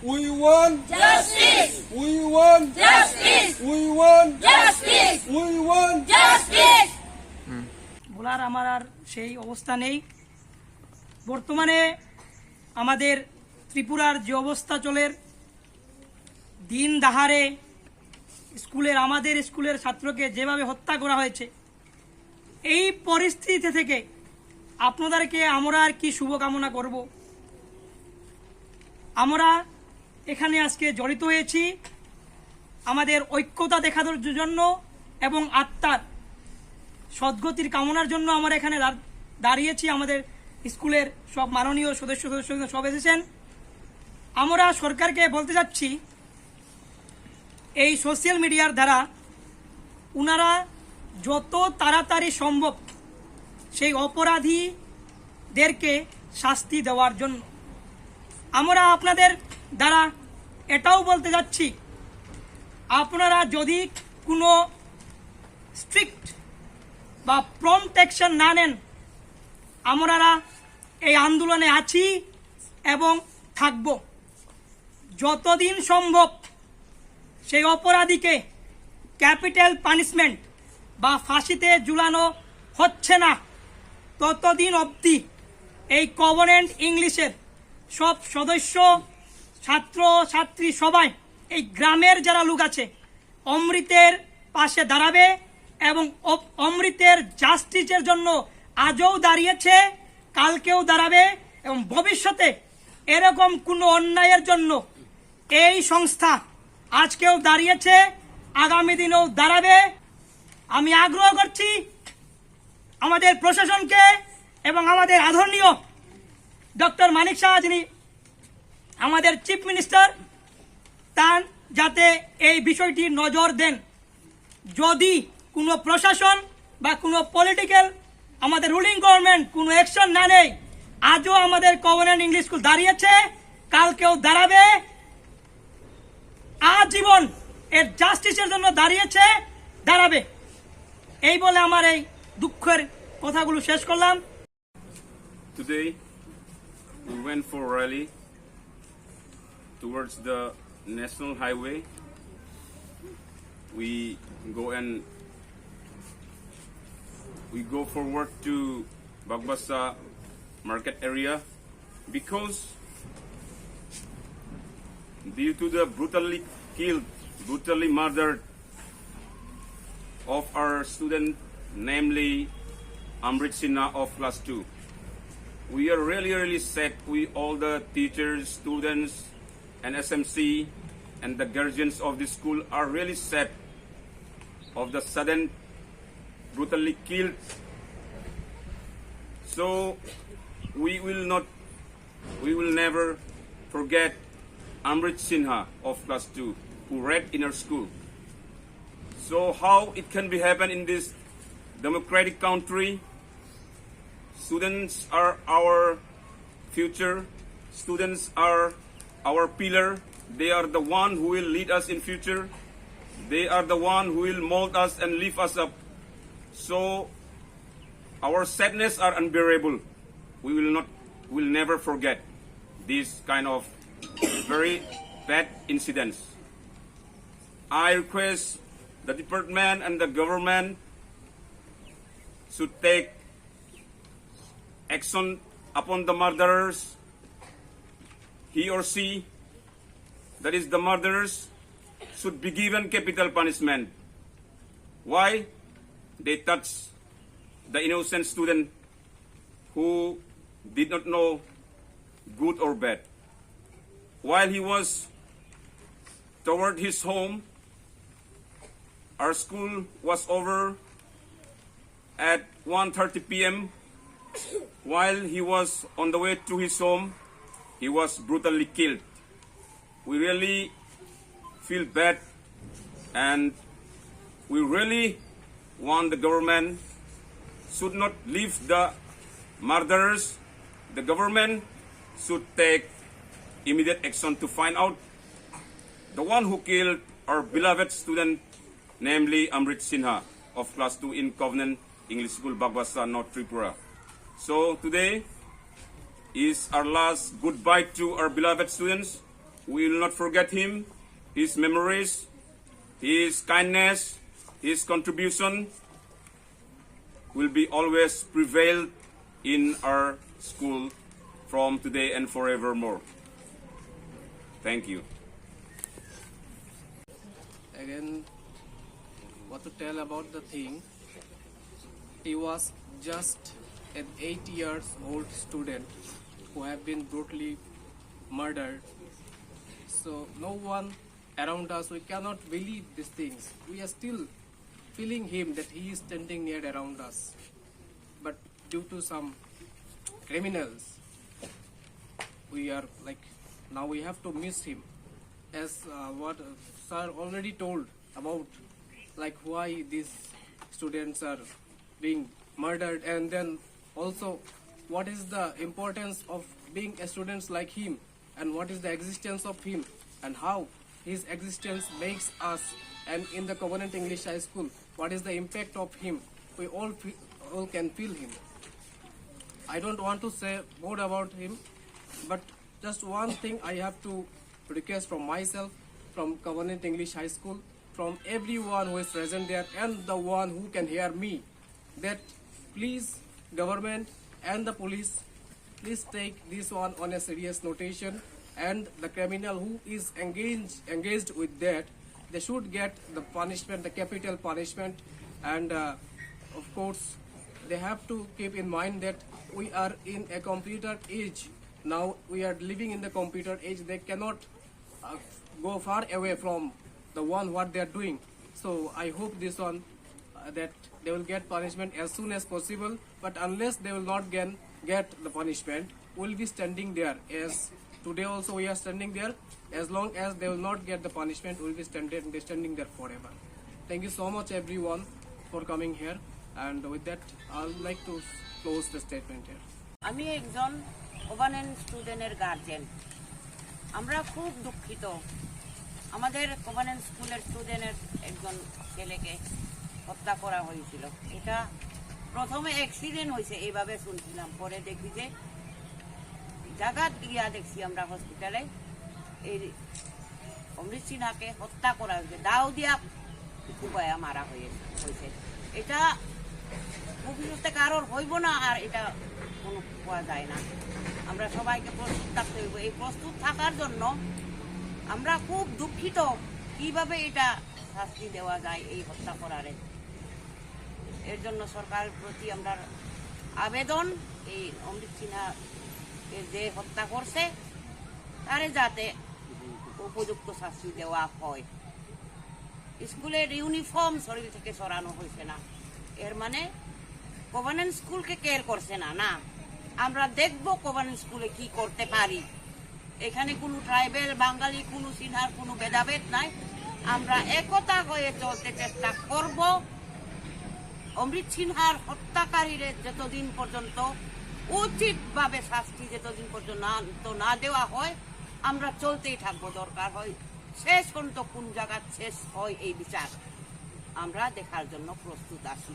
We want justice, we want justice, we want justice, we want justice. বলার আমার আর সেই অবস্থা নেই। বর্তমানে আমাদের ত্রিপুরার যে অবস্থা চলে, দিন দাহারে আমাদের স্কুলের ছাত্রকে যেভাবে হত্যা করা হয়েছে, এই পরিস্থিতি থেকে আপনাদেরকে আমরা আর কি শুভকামনা করব। আমরা এখানে আজকে জড়িত হয়েছি আমাদের ঐক্যতা দেখানোর জন্য এবং আত্মার সদ্গতির কামনার জন্য আমরা এখানে দাঁড়িয়েছি। আমাদের স্কুলের সব মাননীয় সদস্য সব এসেছেন। আমরা সরকারকে বলতে যাচ্ছি, এই সোশ্যাল মিডিয়ার দ্বারা উনারা যত তাড়াতাড়ি সম্ভব সেই অপরাধীদেরকে শাস্তি দেওয়ার জন্য। আমরা আপনাদের দ্বারা এটাও বলতে যাচ্ছি, আপনারা যদি কোনো স্ট্রিক্ট বা প্রম্পট অ্যাকশন না নেন, আমরা এই আন্দোলনে আছি এবং থাকব। যতদিন সম্ভব সেই অপরাধীকে ক্যাপিটাল পানিশমেন্ট বা ফাঁসিতে ঝুলানো হচ্ছে না, ততদিন অবধি এই কভেনেন্ট ইংলিশের সব সদস্য, ছাত্র ছাত্রী সবাই, এই গ্রামের যারা লোক আছে, অমৃতের পাশে দাঁড়াবে এবং অমৃতের জাস্টিসের জন্য আজও দাঁড়িয়েছে, কালকেও দাঁড়াবে এবং ভবিষ্যতে এরকম কোনো অন্যায়ের জন্য এই সংস্থা আজকেও দাঁড়িয়েছে, আগামী দিনেও দাঁড়াবে। আমি আগ্রহ করছি আমাদের প্রশাসনকে এবং আমাদের আদরণীয় ডক্টর মানিক শাহ, যিনি আমাদের চিফ মিনিস্টার, তার যাতে এই বিষয়টি নজর দেন। যদি কোনো প্রশাসন বা কোনো পলিটিক্যাল আমাদের রুলিং গভর্নমেন্ট কোনো অ্যাকশন না নেয়, আজও আমাদের কভেনেন্ট ইংলিশ স্কুল দাঁড়িয়েছে, কালকেও দাঁড়াবে, আজীবন এর জাস্টিসের জন্য দাঁড়িয়েছে, দাঁড়াবে। এই বলে আমার এই দুঃখের কথাগুলো শেষ করলাম। Today, we went for a rally towards the national highway. We go forward to Bagbasa market area because due to the brutally murdered of our student, namely Amrit Sinha of class 2. We are really sad. All the teachers, students, and SMC and the guardians of the school are really sad of the sudden brutally killed. So we will never forget Amrit Sinha of class 2 who read in our school. So how it can be happen in this democratic country? Students are our future. Students are our pillar. They are the one who will lead us in future. They are the one who will mold us and lift us up. So our sadness are unbearable. We will never forget this kind of very bad incidents. I request the department and the government should take action upon the murderers. He or she, that is the murderers, should be given capital punishment. Why? They touched the innocent student who did not know good or bad. While he was toward his home, our school was over at 1:30 p.m. While he was on the way to his home, he was brutally killed. We really feel bad, and we really want the government should not leave the murderers. The government should take immediate action to find out the one who killed our beloved student, namely Amrit Sinha of class 2 in Covenant English School, Bagbasa, North Tripura. So today is our last goodbye to our beloved students. We will not forget him, his memories, his kindness, his contribution will be always prevail in our school from today and forevermore. Thank you. Again, what to tell about the thing, he was just an 8 years old student who have been brutally murdered. So no one around us, we cannot believe these things. We are still feeling him that he is standing near around us. But due to some criminals, we are like, now we have to miss him. As what sir already told about, like why these students are being murdered, and then also what is the importance of being a student like him, and what is the existence of him, and how his existence makes us, and in the Covenant English High School, what is the impact of him. We all can feel him. I don't want to say more about him, but just one thing I have to request from myself, from Covenant English High School, from everyone who is present there and the one who can hear me, that please government and the police, please take this one on a serious notation, and the criminal who is engaged with that, they should get the punishment, the capital punishment. And of course they have to keep in mind that we are in a computer age. Now we are living in the computer age. They cannot go far away from the one what they are doing. So I hope this one that they will get punishment as soon as possible. But unless they will not get the punishment, we will be standing there. As today also we are standing there. As long as they will not get the punishment, we will be standing there forever. Thank you so much everyone for coming here. And with that, I would like to close the statement here. আমি একজন কোভানেন্ট স্টুডেন্টের guardian. আমরা খুব দুঃখিত, আমাদের কোভানেন্ট স্কুলের স্টুডেন্টের একজন ছেলেকে হত্যা করা হয়েছিল। এটা প্রথমে অ্যাক্সিডেন্ট হয়েছে এইভাবে শুনছিলাম, পরে দেখি যে জায়গাত গিয়া দেখছি আমরা হসপিটালে এই অমৃত সিনহাকে হত্যা করা হয়েছে, দাও দিয়া কুপায়া মারা হয়েছে। এটা ভবিষ্যতে কারোর হইব না, আর এটা কোনো পাওয়া যায় না। আমরা সবাইকে প্রস্তুত থাকতে হইব। এই প্রস্তুত থাকার জন্য আমরা খুব দুঃখিত কিভাবে এটা শাস্তি দেওয়া যায় এই হত্যা করারে। এর জন্য সরকারের প্রতি আমরা আবেদন, এই অমৃত সিনহা যে হত্যা করছে তারে যাতে উপযুক্ত শাস্তি দেওয়া হয়। স্কুলের ইউনিফর্ম শরীর থেকে সরানো হয়েছে না, এর মানে কোভানেন্ট স্কুলকে কেয়ার করছে না। না, আমরা দেখব কোভানেন্ট স্কুলে কি করতে পারি। এখানে কোনো ট্রাইবেল, বাঙালি, কোনো সিনহার কোনো ভেদাভেদ নাই। আমরা একতা হয়ে চলতে চেষ্টা করব। অমৃত সিনহার হত্যাকারীরে যতদিন পর্যন্ত উচিতভাবে শাস্তি যতদিন পর্যন্ত না দেওয়া হয়, আমরা চলতেই থাকবো। দরকার হয় শেষ পর্যন্ত কোন জায়গা শেষ হয় এই বিচার, আমরা দেখার জন্য প্রস্তুত আছি।